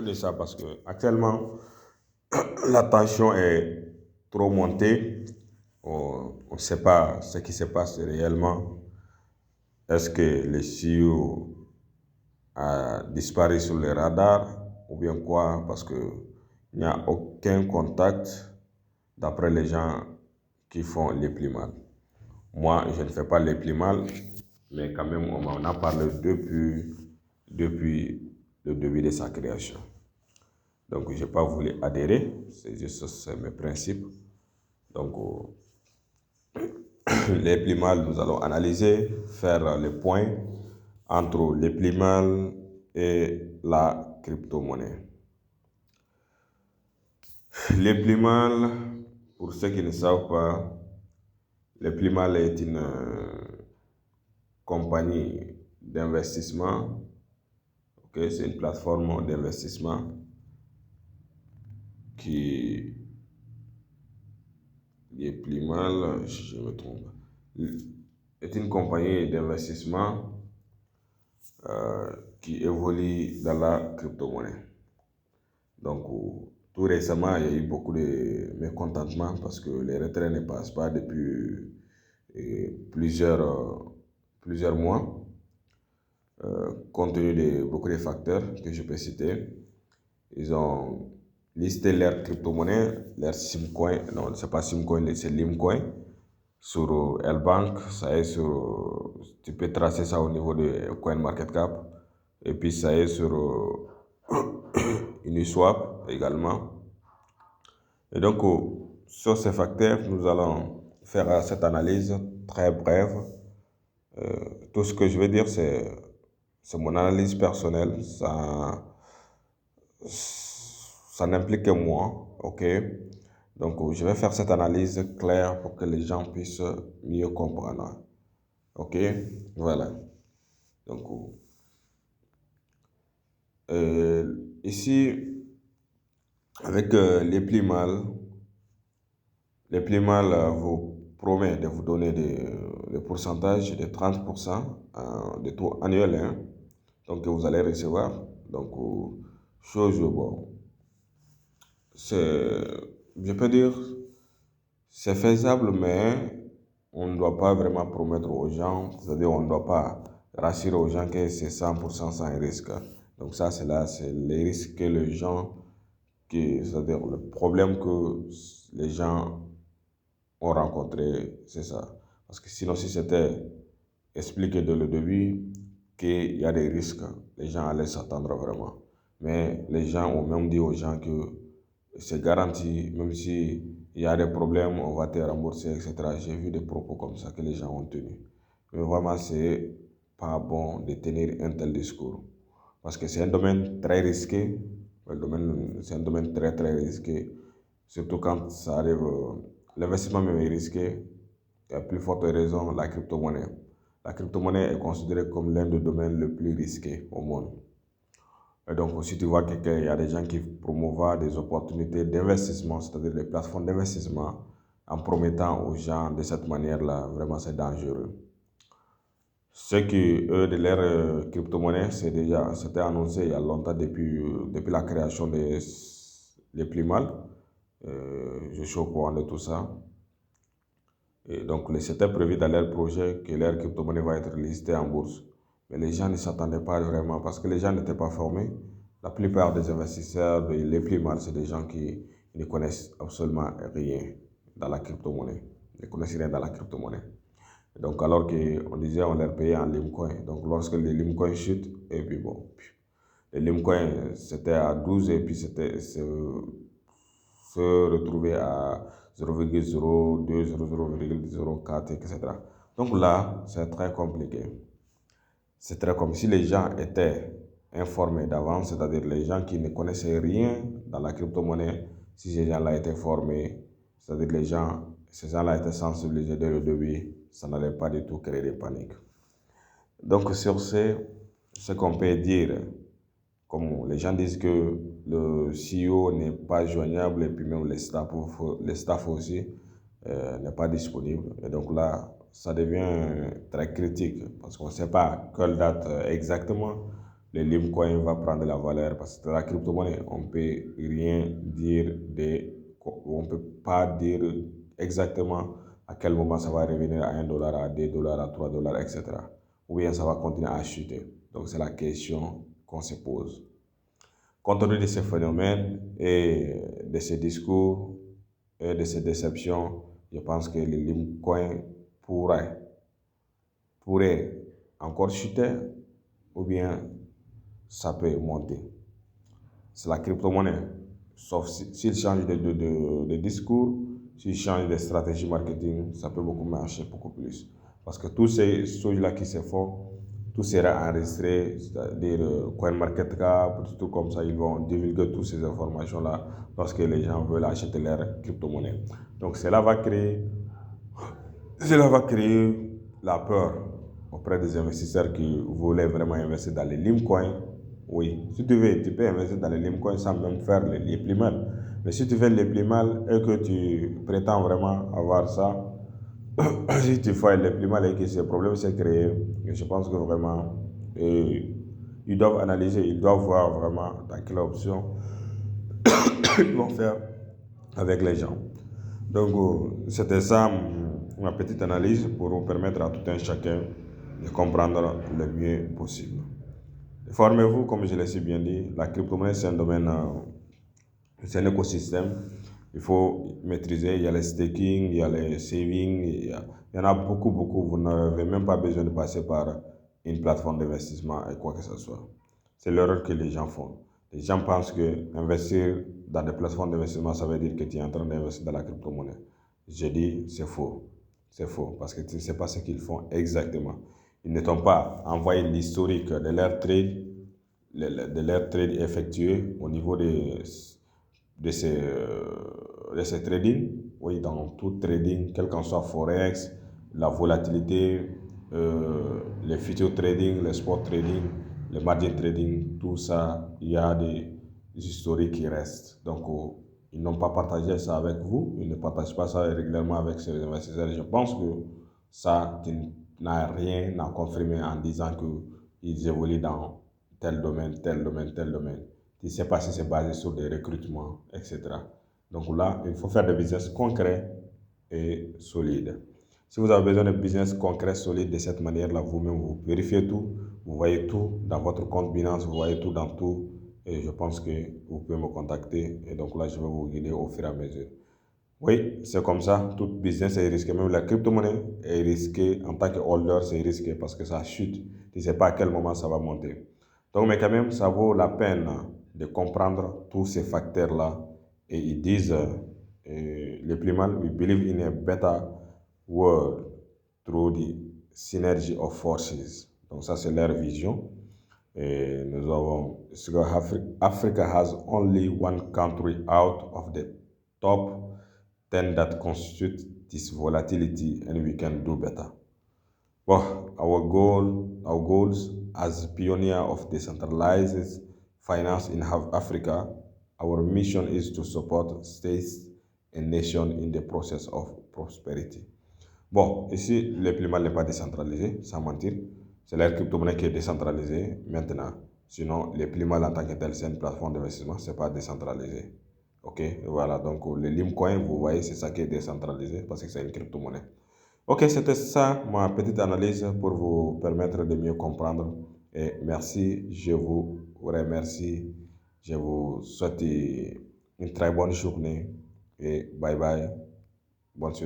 de ça parce que actuellement, la tension est trop montée. On ne sait pas ce qui se passe réellement. Est-ce que le CEO a disparu sur les radars ou bien quoi? Parce qu'il n'y a aucun contact d'après les gens qui font les plus mal. Moi, je ne fais pas les plus mal, mais quand même, on m'en a parlé depuis le début de sa création. Donc, je n'ai pas voulu adhérer, c'est juste c'est mes principes. Donc, les plus mal, nous allons analyser, faire le point entre les plus mal et la crypto-monnaie. Les plus mal, pour ceux qui ne savent pas, les plus mal est une compagnie d'investissement. Okay, c'est une plateforme d'investissement qui est plus mal, je me trompe, est une compagnie d'investissement qui évolue dans la crypto-monnaie. Donc, tout récemment, il y a eu beaucoup de mécontentement parce que les retraits ne passent pas depuis plusieurs mois, compte tenu de beaucoup de facteurs que je peux citer. Ils ont listé leur crypto-monnaie, leur Simcoin, non, c'est pas Simcoin, c'est Limcoin, sur L-Bank, ça est sur, tu peux tracer ça au niveau de CoinMarketCap, et puis ça est sur Uniswap également. Et donc, sur ces facteurs, nous allons faire cette analyse très brève. Tout ce que je vais dire, c'est mon analyse personnelle. Ça n'implique que moi, ok? Donc, je vais faire cette analyse claire pour que les gens puissent mieux comprendre. Ok? Voilà. Donc, ici, avec les plus mal vous promet de vous donner des pourcentages de 30% de taux annuel, hein, donc que vous allez recevoir. Donc, chose, bon, je peux dire, c'est faisable, mais on ne doit pas vraiment promettre aux gens, c'est-à-dire on ne doit pas rassurer aux gens que c'est 100% sans risque. Donc ça, c'est les risques que les gens, c'est-à-dire le problème que les gens ont rencontré, c'est ça. Parce que sinon, si c'était expliqué dès le début qu'il y a des risques, les gens allaient s'attendre vraiment. Mais les gens ont même dit aux gens que c'est garanti, même si il y a des problèmes, on va te rembourser, etc. J'ai vu des propos comme ça que les gens ont tenus. Mais vraiment, c'est pas bon de tenir un tel discours. Parce que c'est un domaine très risqué. C'est un domaine très, très risqué. Surtout quand ça arrive, l'investissement même est risqué. Et à plus forte raison, la crypto-monnaie. La crypto-monnaie est considérée comme l'un des domaines les plus risqués au monde. Et donc, si tu vois qu'il y a des gens qui promouvoient des opportunités d'investissement, c'est-à-dire des plateformes d'investissement, en promettant aux gens de cette manière-là, vraiment c'est dangereux. Ce qui, eux, de leur crypto-monnaie, c'était annoncé il y a longtemps depuis la création des plus mal. Je suis au courant de tout ça. Et donc, c'était prévu dans leur projet que leur crypto-monnaie va être listée en bourse. Mais les gens ne s'attendaient pas vraiment parce que les gens n'étaient pas formés. La plupart des investisseurs, les plus mal, c'est des gens qui ne connaissent absolument rien dans la crypto-monnaie. Ils ne connaissent rien dans la crypto-monnaie. Donc, alors qu'on disait on leur payait en Limcoin. Donc, lorsque les Limcoin chutent, et puis bon, les Limcoin, c'était à 12 et puis se retrouver à 0,02, 0,04, etc. Donc là, c'est très compliqué. C'est très comme si les gens étaient informés d'avance, c'est-à-dire les gens qui ne connaissaient rien dans la crypto-monnaie, si ces gens-là étaient formés, c'est-à-dire ces gens-là étaient sensibilisés dès le début, ça n'allait pas du tout créer de panique. Donc sur ce qu'on peut dire, comme les gens disent que le CEO n'est pas joignable et puis même le staff aussi n'est pas disponible. Et donc là, ça devient très critique parce qu'on ne sait pas quelle date exactement le Limecoin va prendre la valeur parce que la crypto-monnaie, on peut rien dire on peut pas dire exactement à quel moment ça va revenir à 1 $, à 2 $, à 3 $, etc. Ou bien ça va continuer à chuter. Donc c'est la question qu'on se pose. Compte tenu de ces phénomènes et de ces discours et de ces déceptions, je pense que le Limecoin pourrait encore chuter ou bien ça peut monter. C'est la crypto-monnaie. Sauf s'il change de discours, s'il change de stratégie marketing, ça peut beaucoup marcher, beaucoup plus. Parce que tous ces choses-là qui se font, tout sera enregistré, c'est-à-dire CoinMarketCap, tout comme ça, ils vont divulguer toutes ces informations-là lorsque les gens veulent acheter leur crypto-monnaie. Donc cela va créer la peur auprès des investisseurs qui voulaient vraiment investir dans les Limecoin. Oui, si tu veux, tu peux investir dans les Limecoin sans même faire les plus mal. Mais si tu fais les plus mal et que tu prétends vraiment avoir ça, si tu fais les plus mal et que ce problème s'est créé, je pense que vraiment, ils doivent analyser, ils doivent voir vraiment dans quelle option ils vont faire avec les gens. Donc, c'était ça ma petite analyse pour vous permettre à tout un chacun de comprendre le mieux possible. Formez-vous, comme je l'ai si bien dit, la crypto-monnaie, c'est un domaine, c'est un écosystème. Il faut maîtriser, il y a les staking, il y a les saving, il y en a beaucoup, beaucoup. Vous n'avez même pas besoin de passer par une plateforme d'investissement et quoi que ce soit. C'est l'erreur que les gens font. Les gens pensent que investir dans des plateformes d'investissement, ça veut dire que tu es en train d'investir dans la crypto-monnaie. Je dis, c'est faux. C'est faux, parce que tu ne sais pas ce qu'ils font exactement. Ils ne t'ont pas envoyé l'historique de leur trade effectué au niveau de ces trading. Oui, dans tout trading, quel qu'en soit Forex, la volatilité, les future trading, les spot trading, le margin trading, tout ça, il y a des historiques qui restent. Donc, ils n'ont pas partagé ça avec vous, ils ne partagent pas ça régulièrement avec ces investisseurs. Je pense que ça, tu n'as rien à confirmer en disant qu'ils évoluent dans tel domaine, tel domaine, tel domaine. Tu ne sais pas si c'est basé sur des recrutements, etc. Donc là, il faut faire des business concrets et solides. Si vous avez besoin de business concret, solide de cette manière-là, vous-même, vous vérifiez tout, vous voyez tout dans votre compte Binance, vous voyez tout dans tout, et je pense que vous pouvez me contacter, et donc là, je vais vous guider au fur et à mesure. Oui, c'est comme ça, tout business est risqué, même la crypto-monnaie est risquée, en tant que holder, c'est risqué parce que ça chute, tu ne sais pas à quel moment ça va monter. Donc, mais quand même, ça vaut la peine de comprendre tous ces facteurs-là, et ils disent, le plus mal, we believe in a better world through the synergy of forces. Donc ça, c'est leur vision. Et nous avons, Africa has only one country out of the top 10 that constitute this volatility, and we can do better. Well, our goals as pioneer of decentralized finance in Africa, our mission is to support states and nations in the process of prosperity. Bon, ici, le paiement n'est pas décentralisé, sans mentir. C'est la crypto-monnaie qui est décentralisée maintenant. Sinon, le paiement en tant que tel, c'est une plateforme d'investissement, ce n'est pas décentralisé. Ok, voilà. Donc, le Limecoin, vous voyez, c'est ça qui est décentralisé parce que c'est une crypto-monnaie. Ok, c'était ça ma petite analyse pour vous permettre de mieux comprendre. Et merci, je vous remercie. Je vous souhaite une très bonne journée et bye bye. Bonne suite.